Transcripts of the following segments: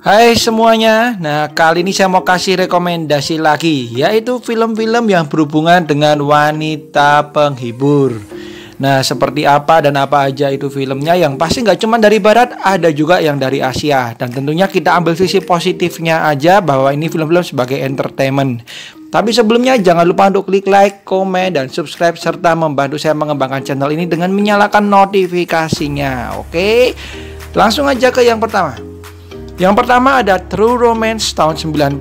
Hai semuanya, nah kali ini saya mau kasih rekomendasi lagi, yaitu film-film yang berhubungan dengan wanita penghibur. Nah seperti apa dan apa aja itu filmnya, yang pasti nggak cuma dari barat, ada juga yang dari Asia. Dan tentunya kita ambil sisi positifnya aja, bahwa ini film-film sebagai entertainment. Tapi sebelumnya jangan lupa untuk klik like, komen, dan subscribe, serta membantu saya mengembangkan channel ini dengan menyalakan notifikasinya. Oke, langsung aja ke yang pertama. Yang pertama ada True Romance tahun 93.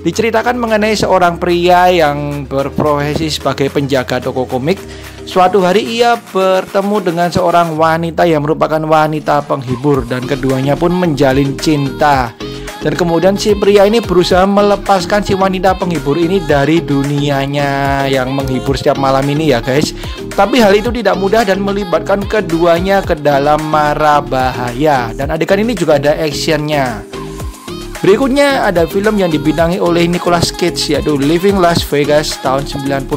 Diceritakan mengenai seorang pria yang berprofesi sebagai penjaga toko komik. Suatu hari ia bertemu dengan seorang wanita yang merupakan wanita penghibur, dan keduanya pun menjalin cinta. Dan kemudian si pria ini berusaha melepaskan si wanita penghibur ini dari dunianya yang menghibur setiap malam ini ya guys. Tapi hal itu tidak mudah dan melibatkan keduanya ke dalam mara bahaya. Dan adegan ini juga ada actionnya. Berikutnya ada film yang dibintangi oleh Nicolas Cage, yaitu Leaving Las Vegas tahun 95.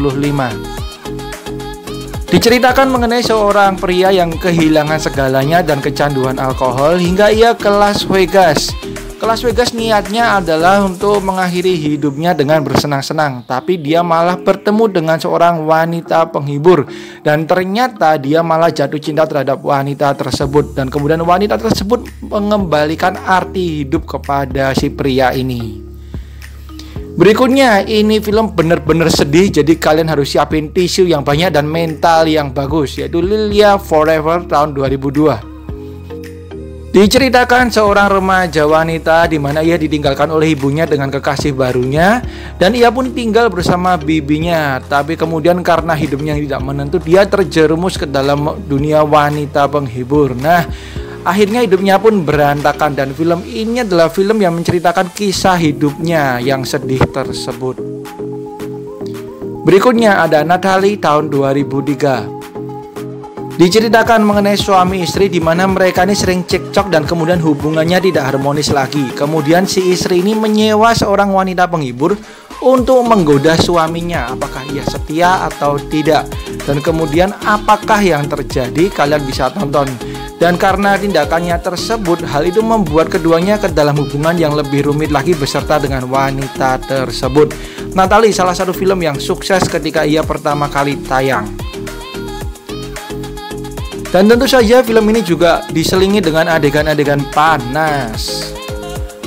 Diceritakan mengenai seorang pria yang kehilangan segalanya dan kecanduan alkohol hingga ia ke Las Vegas. Ke Las Vegas niatnya adalah untuk mengakhiri hidupnya dengan bersenang-senang, tapi dia malah bertemu dengan seorang wanita penghibur, dan ternyata dia malah jatuh cinta terhadap wanita tersebut, dan kemudian wanita tersebut mengembalikan arti hidup kepada si pria ini. Berikutnya, ini film bener-bener sedih, jadi kalian harus siapin tisu yang banyak dan mental yang bagus, yaitu Lilia Forever tahun 2002. Diceritakan seorang remaja wanita di mana ia ditinggalkan oleh ibunya dengan kekasih barunya, dan ia pun tinggal bersama bibinya. Tapi kemudian karena hidupnya yang tidak menentu, dia terjerumus ke dalam dunia wanita penghibur. Nah, akhirnya hidupnya pun berantakan, dan film ini adalah film yang menceritakan kisah hidupnya yang sedih tersebut. Berikutnya ada Natalie tahun 2003. Diceritakan mengenai suami istri di mana mereka ini sering cekcok dan kemudian hubungannya tidak harmonis lagi. Kemudian si istri ini menyewa seorang wanita penghibur untuk menggoda suaminya, apakah ia setia atau tidak. Dan kemudian apakah yang terjadi, kalian bisa tonton. Dan karena tindakannya tersebut, hal itu membuat keduanya ke dalam hubungan yang lebih rumit lagi beserta dengan wanita tersebut. Natalie salah satu film yang sukses ketika ia pertama kali tayang. Dan tentu saja film ini juga diselingi dengan adegan-adegan panas.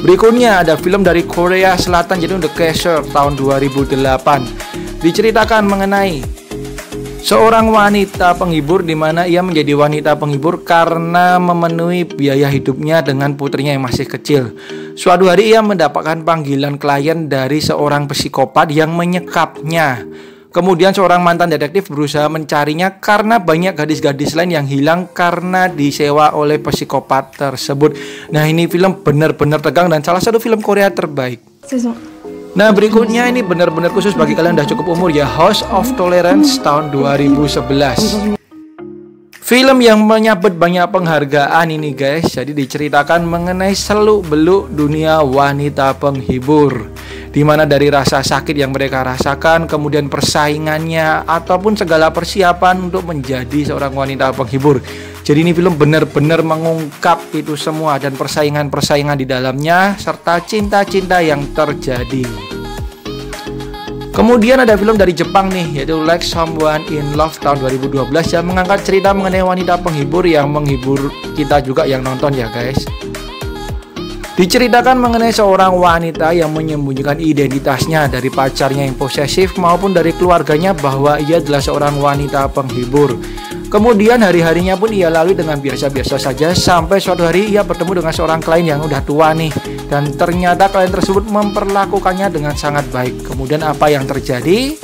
Berikutnya ada film dari Korea Selatan, yaitu The Cashier tahun 2008. Diceritakan mengenai seorang wanita penghibur di mana ia menjadi wanita penghibur karena memenuhi biaya hidupnya dengan putrinya yang masih kecil. Suatu hari ia mendapatkan panggilan klien dari seorang psikopat yang menyekapnya. Kemudian seorang mantan detektif berusaha mencarinya karena banyak gadis-gadis lain yang hilang karena disewa oleh psikopat tersebut. Nah, ini film benar-benar tegang dan salah satu film Korea terbaik. Nah, berikutnya ini benar-benar khusus bagi kalian yang udah cukup umur ya, House of Tolerance tahun 2011. Film yang menyabet banyak penghargaan ini guys. Jadi diceritakan mengenai seluk-beluk dunia wanita penghibur, di mana dari rasa sakit yang mereka rasakan, kemudian persaingannya, ataupun segala persiapan untuk menjadi seorang wanita penghibur. Jadi ini film benar-benar mengungkap itu semua dan persaingan-persaingan di dalamnya, serta cinta-cinta yang terjadi. Kemudian ada film dari Jepang nih, yaitu Like Someone in Love tahun 2012 yang mengangkat cerita mengenai wanita penghibur yang menghibur kita juga yang nonton ya guys. Diceritakan mengenai seorang wanita yang menyembunyikan identitasnya dari pacarnya yang posesif maupun dari keluarganya bahwa ia adalah seorang wanita penghibur. Kemudian hari-harinya pun ia lalui dengan biasa-biasa saja sampai suatu hari ia bertemu dengan seorang klien yang udah tua nih, dan ternyata klien tersebut memperlakukannya dengan sangat baik. Kemudian apa yang terjadi?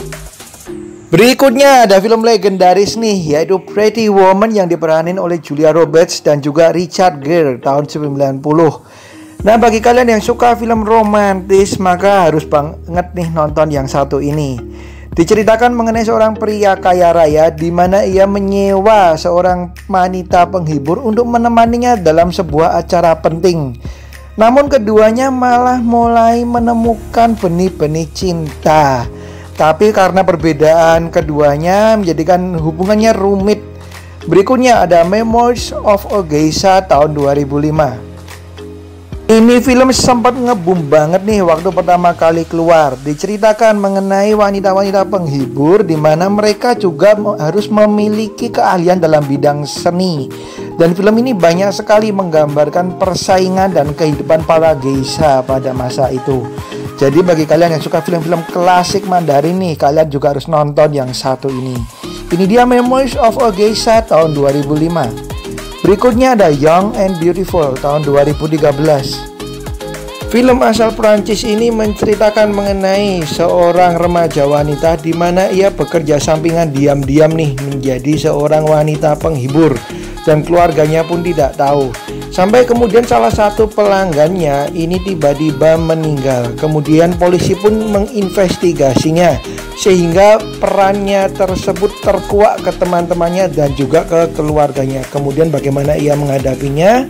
Berikutnya ada film legendaris nih, yaitu Pretty Woman yang diperanin oleh Julia Roberts dan juga Richard Gere tahun 90. Nah, bagi kalian yang suka film romantis, maka harus banget nih nonton yang satu ini. Diceritakan mengenai seorang pria kaya raya di mana ia menyewa seorang wanita penghibur untuk menemaninya dalam sebuah acara penting. Namun keduanya malah mulai menemukan benih-benih cinta. Tapi karena perbedaan keduanya menjadikan hubungannya rumit. Berikutnya ada Memoirs of a Geisha tahun 2005. Ini film sempat ngebum banget nih waktu pertama kali keluar. Diceritakan mengenai wanita-wanita penghibur di mana mereka juga harus memiliki keahlian dalam bidang seni. Dan film ini banyak sekali menggambarkan persaingan dan kehidupan para geisha pada masa itu. Jadi bagi kalian yang suka film-film klasik Mandarin nih, kalian juga harus nonton yang satu ini. Ini dia Memoirs of a Geisha tahun 2005. Berikutnya ada Young and Beautiful tahun 2013. Film asal Prancis ini menceritakan mengenai seorang remaja wanita di mana ia bekerja sampingan diam-diam nih menjadi seorang wanita penghibur dan keluarganya pun tidak tahu. Sampai kemudian salah satu pelanggannya ini tiba-tiba meninggal. Kemudian polisi pun menginvestigasinya sehingga perannya tersebut terkuak ke teman-temannya dan juga ke keluarganya. Kemudian bagaimana ia menghadapinya.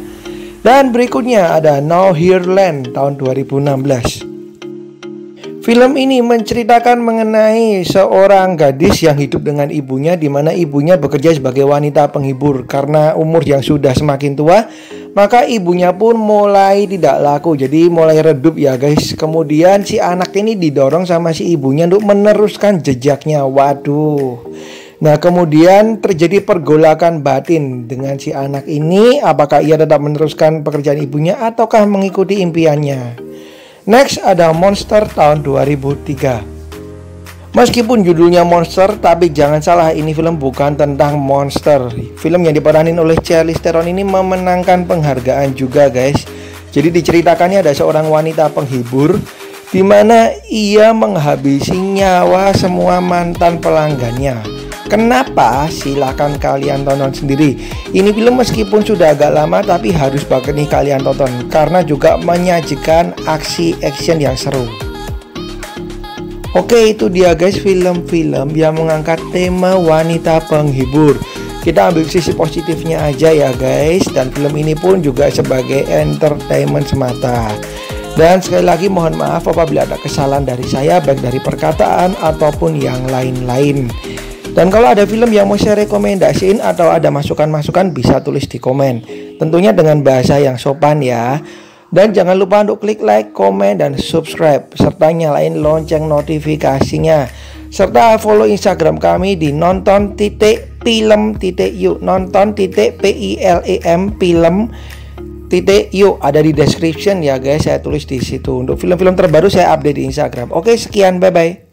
Dan berikutnya ada Now Here Land tahun 2016. Film ini menceritakan mengenai seorang gadis yang hidup dengan ibunya di mana ibunya bekerja sebagai wanita penghibur. Karena umur yang sudah semakin tua, maka ibunya pun mulai tidak laku, jadi mulai redup ya guys. Kemudian si anak ini didorong sama si ibunya untuk meneruskan jejaknya. Waduh. Nah kemudian terjadi pergolakan batin dengan si anak ini. Apakah ia tetap meneruskan pekerjaan ibunya ataukah mengikuti impiannya? Next ada Monster tahun 2003. Meskipun judulnya Monster, tapi jangan salah, ini film bukan tentang monster. Film yang diperanin oleh Charlize Theron ini memenangkan penghargaan juga guys. Jadi diceritakannya ada seorang wanita penghibur di mana ia menghabisi nyawa semua mantan pelanggannya. Kenapa? Silahkan kalian tonton sendiri. Ini film meskipun sudah agak lama tapi harus banget nih kalian tonton karena juga menyajikan aksi action yang seru. Oke, itu dia guys film-film yang mengangkat tema wanita penghibur. Kita ambil sisi positifnya aja ya guys. Dan film ini pun juga sebagai entertainment semata. Dan sekali lagi mohon maaf apabila ada kesalahan dari saya, baik dari perkataan ataupun yang lain-lain. Dan kalau ada film yang mau saya rekomendasiin atau ada masukan-masukan bisa tulis di komen. Tentunya dengan bahasa yang sopan ya. Dan jangan lupa untuk klik like, komen, dan subscribe. Serta nyalain lonceng notifikasinya. Serta follow Instagram kami di nonton.film.yuk. Nonton.pilem film.yuk. Ada di description ya guys, saya tulis di situ. Untuk film-film terbaru saya update di Instagram. Oke, sekian, bye-bye.